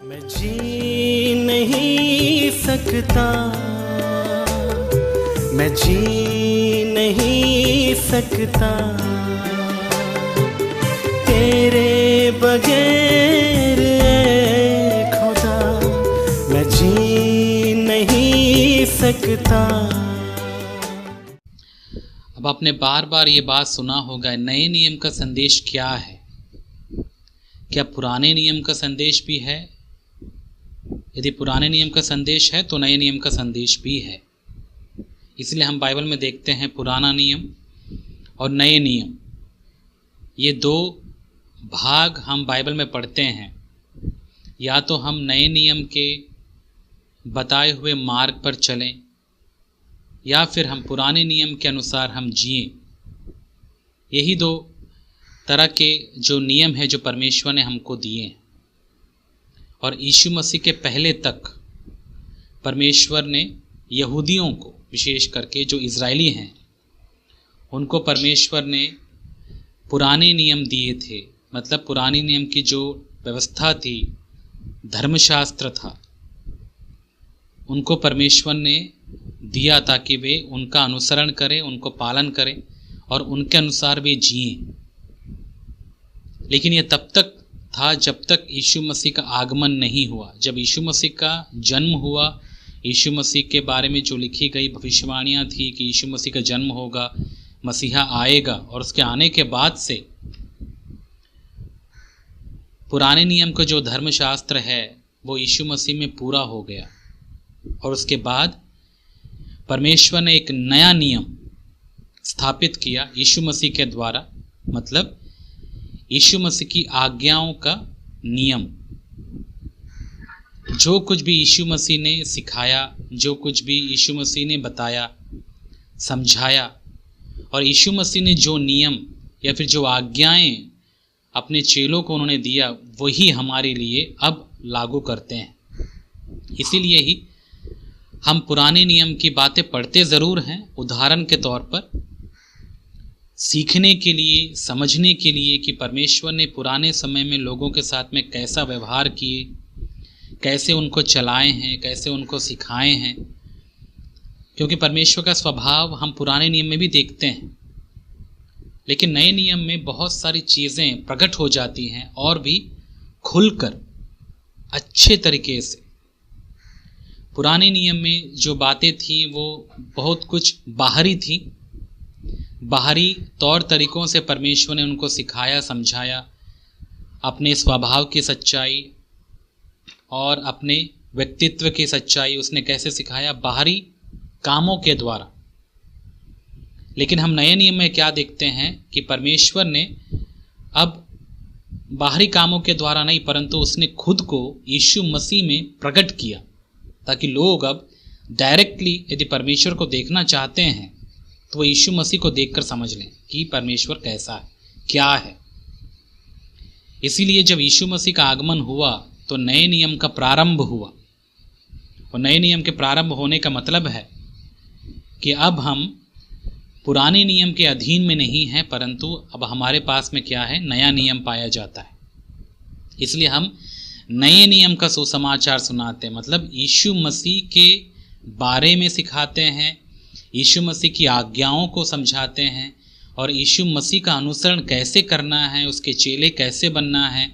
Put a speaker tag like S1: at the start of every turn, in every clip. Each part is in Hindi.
S1: मैं जी नहीं सकता, मैं जी नहीं सकता तेरे बगैर ऐ खुदा, मैं जी नहीं सकता।
S2: अब आपने बार बार ये बात सुना होगा, नए नियम का संदेश क्या है? क्या पुराने नियम का संदेश भी है? यदि पुराने नियम का संदेश है तो नए नियम का संदेश भी है। इसलिए हम बाइबल में देखते हैं पुराना नियम और नए नियम, ये दो भाग हम बाइबल में पढ़ते हैं। या तो हम नए नियम के बताए हुए मार्ग पर चलें या फिर हम पुराने नियम के अनुसार हम जिएं। यही दो तरह के जो नियम है जो परमेश्वर ने हमको दिए हैं। और यीशु मसीह के पहले तक परमेश्वर ने यहूदियों को, विशेष करके जो इज़राइली हैं, उनको परमेश्वर ने पुराने नियम दिए थे। मतलब पुराने नियम की जो व्यवस्था थी, धर्मशास्त्र था, उनको परमेश्वर ने दिया ताकि वे उनका अनुसरण करें, उनको पालन करें और उनके अनुसार वे जिएं। लेकिन ये तब तक था जब तक यीशु मसीह का आगमन नहीं हुआ। जब यीशु मसीह का जन्म हुआ, यीशु मसीह के बारे में जो लिखी गई भविष्यवाणियाँ थी कि यीशु मसीह का जन्म होगा, मसीहा आएगा, और उसके आने के बाद से पुराने नियम का जो धर्मशास्त्र है वो यीशु मसीह में पूरा हो गया। और उसके बाद परमेश्वर ने एक नया नियम स्थापित किया यीशु मसीह के द्वारा। मतलब यीशु मसीह की आज्ञाओं का नियम। जो कुछ भी यीशु मसीह ने सिखाया, जो कुछ भी यीशु मसीह ने बताया, समझाया, और यीशु मसीह ने जो नियम या फिर जो आज्ञाएं अपने चेलों को उन्होंने दिया, वही हमारे लिए अब लागू करते हैं। इसीलिए ही हम पुराने नियम की बातें पढ़ते ज़रूर हैं, उदाहरण के तौर पर, सीखने के लिए, समझने के लिए कि परमेश्वर ने पुराने समय में लोगों के साथ में कैसा व्यवहार किए, कैसे उनको चलाए हैं, कैसे उनको सिखाए हैं। क्योंकि परमेश्वर का स्वभाव हम पुराने नियम में भी देखते हैं, लेकिन नए नियम में बहुत सारी चीज़ें प्रकट हो जाती हैं और भी खुलकर, अच्छे तरीके से। पुराने नियम में जो बातें थीं वो बहुत कुछ बाहरी थी, बाहरी तौर तरीकों से परमेश्वर ने उनको सिखाया, समझाया। अपने स्वभाव की सच्चाई और अपने व्यक्तित्व की सच्चाई उसने कैसे सिखाया? बाहरी कामों के द्वारा। लेकिन हम नए नियम में क्या देखते हैं कि परमेश्वर ने अब बाहरी कामों के द्वारा नहीं, परंतु उसने खुद को यीशु मसीह में प्रकट किया, ताकि लोग अब डायरेक्टली यदि परमेश्वर को देखना चाहते हैं तो वो यीशु मसीह को देखकर समझ लें कि परमेश्वर कैसा है, क्या है। इसीलिए जब यीशु मसीह का आगमन हुआ तो नए नियम का प्रारंभ हुआ। और नए नियम के प्रारंभ होने का मतलब है कि अब हम पुराने नियम के अधीन में नहीं हैं, परंतु अब हमारे पास में क्या है? नया नियम पाया जाता है। इसलिए हम नए नियम का सुसमाचार सुनाते हैं। मतलब यीशु मसीह के बारे में सिखाते हैं, यीशु मसीह की आज्ञाओं को समझाते हैं, और यीशु मसीह का अनुसरण कैसे करना है, उसके चेले कैसे बनना है,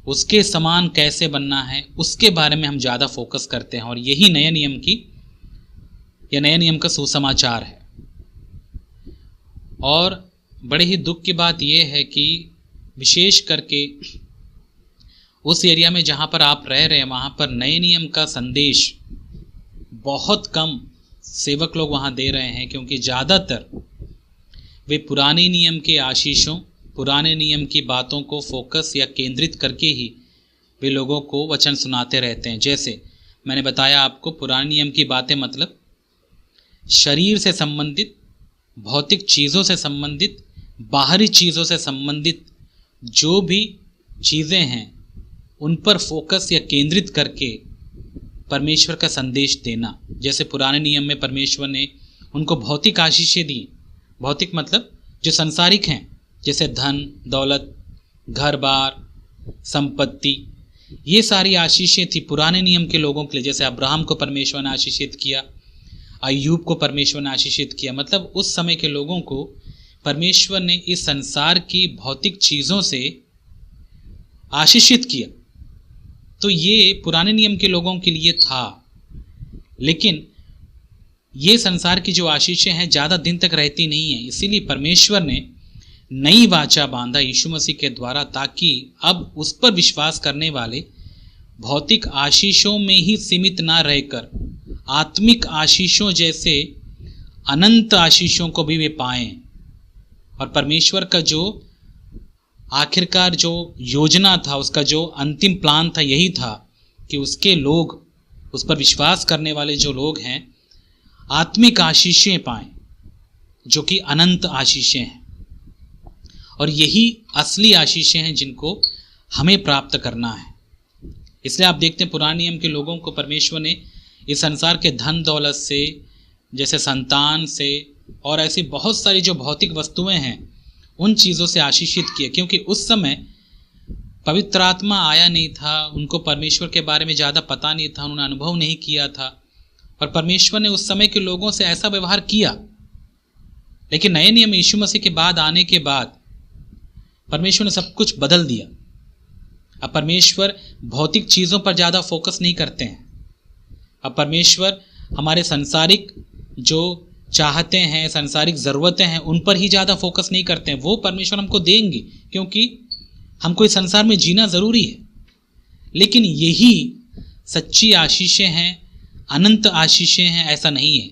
S2: उसके समान कैसे बनना है, उसके बारे में हम ज़्यादा फोकस करते हैं। और यही नए नियम की या नए नियम का सुसमाचार है। और बड़े ही दुख की बात यह है कि विशेष करके उस एरिया में जहाँ पर आप रह रहे हैं, वहाँ पर नए नियम का संदेश बहुत कम सेवक लोग वहाँ दे रहे हैं, क्योंकि ज़्यादातर वे पुराने नियम के आशीषों, पुराने नियम की बातों को फोकस या केंद्रित करके ही वे लोगों को वचन सुनाते रहते हैं। जैसे मैंने बताया आपको, पुराने नियम की बातें मतलब शरीर से संबंधित, भौतिक चीज़ों से संबंधित, बाहरी चीज़ों से संबंधित जो भी चीज़ें हैं उन पर फोकस या केंद्रित करके परमेश्वर का संदेश देना। जैसे पुराने नियम में परमेश्वर ने उनको भौतिक आशीषें दी। भौतिक मतलब जो संसारिक हैं, जैसे धन, दौलत, घर बार, संपत्ति, ये सारी आशीषें थी पुराने नियम के लोगों के लिए। जैसे अब्राहम को परमेश्वर ने आशीषित किया, अय्यूब को परमेश्वर ने आशीषित किया, मतलब उस समय के लोगों को परमेश्वर ने इस संसार की भौतिक चीज़ों से आशीषित किया। तो ये पुराने नियम के लोगों के लिए था, लेकिन ये संसार की जो आशीषें हैं ज़्यादा दिन तक रहती नहीं है। इसीलिए परमेश्वर ने नई वाचा बांधा यीशु मसीह के द्वारा, ताकि अब उस पर विश्वास करने वाले भौतिक आशीषों में ही सीमित ना रहकर आत्मिक आशीषों जैसे अनंत आशीषों को भी वे पाएं। और परमेश्वर का जो आखिरकार जो योजना था, उसका जो अंतिम प्लान था, यही था कि उसके लोग, उस पर विश्वास करने वाले जो लोग हैं, आत्मिक आशीषें पाएं, जो कि अनंत आशीषें हैं। और यही असली आशीषें हैं जिनको हमें प्राप्त करना है। इसलिए आप देखते हैं पुराने नियम के लोगों को परमेश्वर ने इस संसार के धन दौलत से, जैसे संतान से, और ऐसी बहुत सारी जो भौतिक वस्तुएं हैं, उन चीज़ों से आशीषित किया, क्योंकि उस समय पवित्र आत्मा आया नहीं था, उनको परमेश्वर के बारे में ज़्यादा पता नहीं था, उन्होंने अनुभव नहीं किया था, और परमेश्वर ने उस समय के लोगों से ऐसा व्यवहार किया। लेकिन नए नियम यीशु मसीह के बाद आने के बाद परमेश्वर ने सब कुछ बदल दिया। अब परमेश्वर भौतिक चीज़ों पर ज़्यादा फोकस नहीं करते हैं। अब परमेश्वर हमारे सांसारिक जो चाहते हैं, सांसारिक ज़रूरतें हैं, उन पर ही ज़्यादा फोकस नहीं करते हैं। वो परमेश्वर हमको देंगे, क्योंकि हमको इस संसार में जीना ज़रूरी है। लेकिन यही सच्ची आशीषें हैं, अनंत आशीषें हैं, ऐसा नहीं है।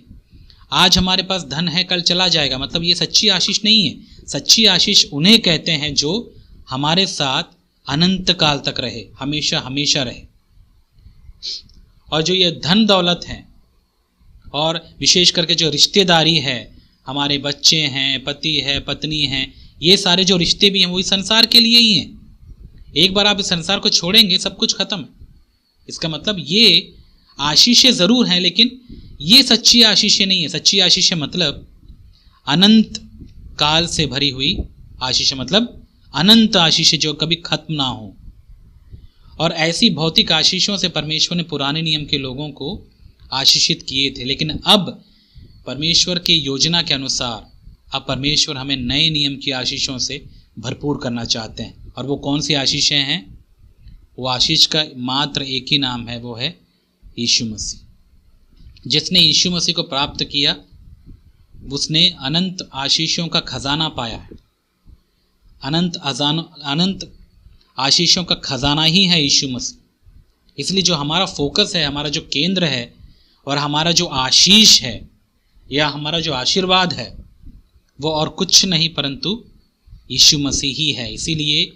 S2: आज हमारे पास धन है, कल चला जाएगा, मतलब ये सच्ची आशीष नहीं है। सच्ची आशीष उन्हें कहते हैं जो हमारे साथ अनंत काल तक रहे, हमेशा हमेशा रहे। और जो ये धन दौलत है, और विशेष करके जो रिश्तेदारी है, हमारे बच्चे हैं, पति है, पत्नी हैं, ये सारे जो रिश्ते भी हैं, वो इस संसार के लिए ही हैं। एक बार आप इस संसार को छोड़ेंगे, सब कुछ खत्म है। इसका मतलब ये आशीषें ज़रूर हैं, लेकिन ये सच्ची आशीषें नहीं है। सच्ची आशीषें मतलब अनंत काल से भरी हुई आशीषें, मतलब अनंत आशीषें जो कभी खत्म ना हो। और ऐसी भौतिक आशीषों से परमेश्वर ने पुराने नियम के लोगों को आशीषित किए थे। लेकिन अब परमेश्वर की योजना के अनुसार अब परमेश्वर हमें नए नियम की आशीषों से भरपूर करना चाहते हैं। और वो कौन सी आशीषें हैं? वो आशीष का मात्र एक ही नाम है, वो है यीशु मसीह। जिसने यीशु मसीह को प्राप्त किया, उसने अनंत आशीषों का खजाना पाया है। अनंत आशीषों का खजाना ही है यीशु मसीह। इसलिए जो हमारा फोकस है, हमारा जो केंद्र है, और हमारा जो आशीष है या हमारा जो आशीर्वाद है, वो और कुछ नहीं परंतु यीशु मसीह ही है। इसीलिए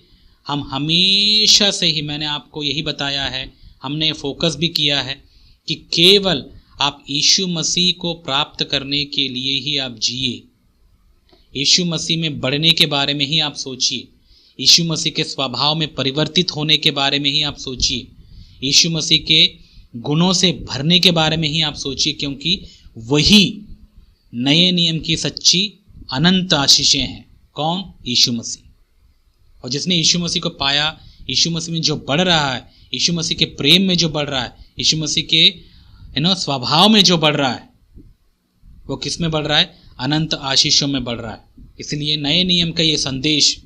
S2: हम हमेशा से ही, मैंने आपको यही बताया है, हमने फोकस भी किया है कि केवल आप यीशु मसीह को प्राप्त करने के लिए ही आप जिए। यीशु मसीह में बढ़ने के बारे में ही आप सोचिए। यीशु मसीह के स्वभाव में परिवर्तित होने के बारे में ही आप सोचिए। यीशु मसीह के गुणों से भरने के बारे में ही आप सोचिए, क्योंकि वही नए नियम की सच्ची अनंत आशीषें हैं। कौन? यीशु मसीह। और जिसने यीशु मसीह को पाया, यीशु मसीह में जो बढ़ रहा है, यीशु मसीह के प्रेम में जो बढ़ रहा है, यीशु मसीह के स्वभाव में जो बढ़ रहा है, वो किस में बढ़ रहा है? अनंत आशीषों में बढ़ रहा है। इसलिए नए नियम का ये संदेश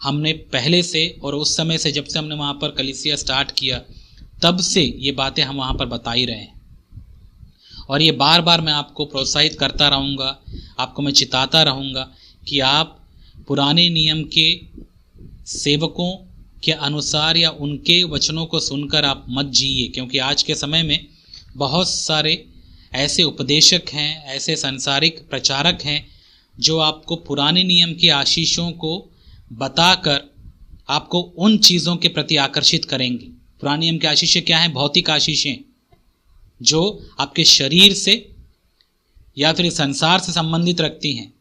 S2: हमने पहले से, और उस समय से, जब से हमने वहाँ पर कलीसिया स्टार्ट किया, तब से ये बातें हम वहाँ पर बता ही रहे हैं। और ये बार बार मैं आपको प्रोत्साहित करता रहूँगा, आपको मैं चिताता रहूँगा कि आप पुराने नियम के सेवकों के अनुसार या उनके वचनों को सुनकर आप मत जिए। क्योंकि आज के समय में बहुत सारे ऐसे उपदेशक हैं, ऐसे सांसारिक प्रचारक हैं, जो आपको पुराने नियम की आशीषों को बताकर आपको उन चीज़ों के प्रति आकर्षित करेंगे। पुराने नियम की आशीषें क्या हैं? भौतिक आशीषें, जो आपके शरीर से या फिर संसार से संबंधित रखती हैं।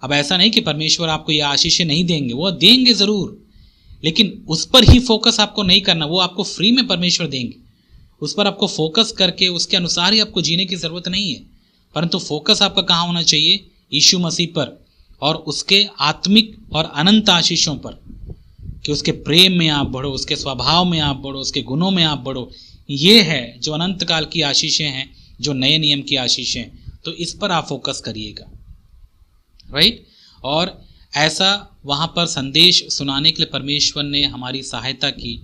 S2: अब ऐसा नहीं कि परमेश्वर आपको ये आशीषें नहीं देंगे, वो देंगे ज़रूर, लेकिन उस पर ही फोकस आपको नहीं करना। वो आपको फ्री में परमेश्वर देंगे, उस पर आपको फोकस करके उसके अनुसार ही आपको जीने की ज़रूरत नहीं है। परंतु फोकस आपका कहाँ होना चाहिए? यीशु मसीह पर और उसके आत्मिक और अनंत आशीषों पर। कि उसके प्रेम में आप बढ़ो, उसके स्वभाव में आप बढ़ो, उसके गुणों में आप बढ़ो। ये है जो अनंत काल की आशीषें हैं, जो नए नियम की आशीषें हैं। तो इस पर आप फोकस करिएगा, राइट। और ऐसा वहाँ पर संदेश सुनाने के लिए परमेश्वर ने हमारी सहायता की,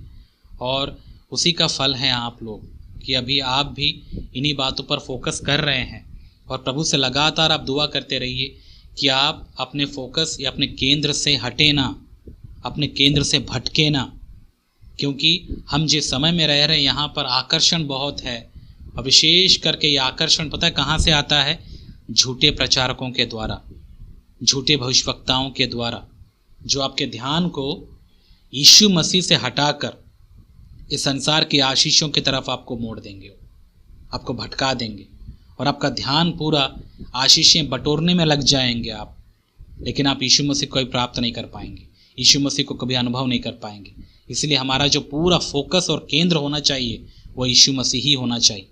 S2: और उसी का फल है आप लोग कि अभी आप भी इन्हीं बातों पर फोकस कर रहे हैं। और प्रभु से लगातार आप दुआ करते रहिए कि आप अपने फोकस या अपने केंद्र से हटे ना, अपने केंद्र से भटके ना, क्योंकि हम जिस समय में रह रहे हैं यहाँ पर आकर्षण बहुत है। और विशेष करके ये आकर्षण पता है कहाँ से आता है? झूठे प्रचारकों के द्वारा, झूठे भविष्यवक्ताओं के द्वारा, जो आपके ध्यान को यीशु मसीह से हटाकर इस संसार की आशीषों की तरफ आपको मोड़ देंगे, आपको भटका देंगे, और आपका ध्यान पूरा आशीषें बटोरने में लग जाएंगे आप। लेकिन आप यीशु मसीह को कभी प्राप्त नहीं कर पाएंगे, यीशु मसीह को कभी अनुभव नहीं कर पाएंगे। इसलिए हमारा जो पूरा फोकस और केंद्र होना चाहिए वो यीशु मसीह ही होना चाहिए।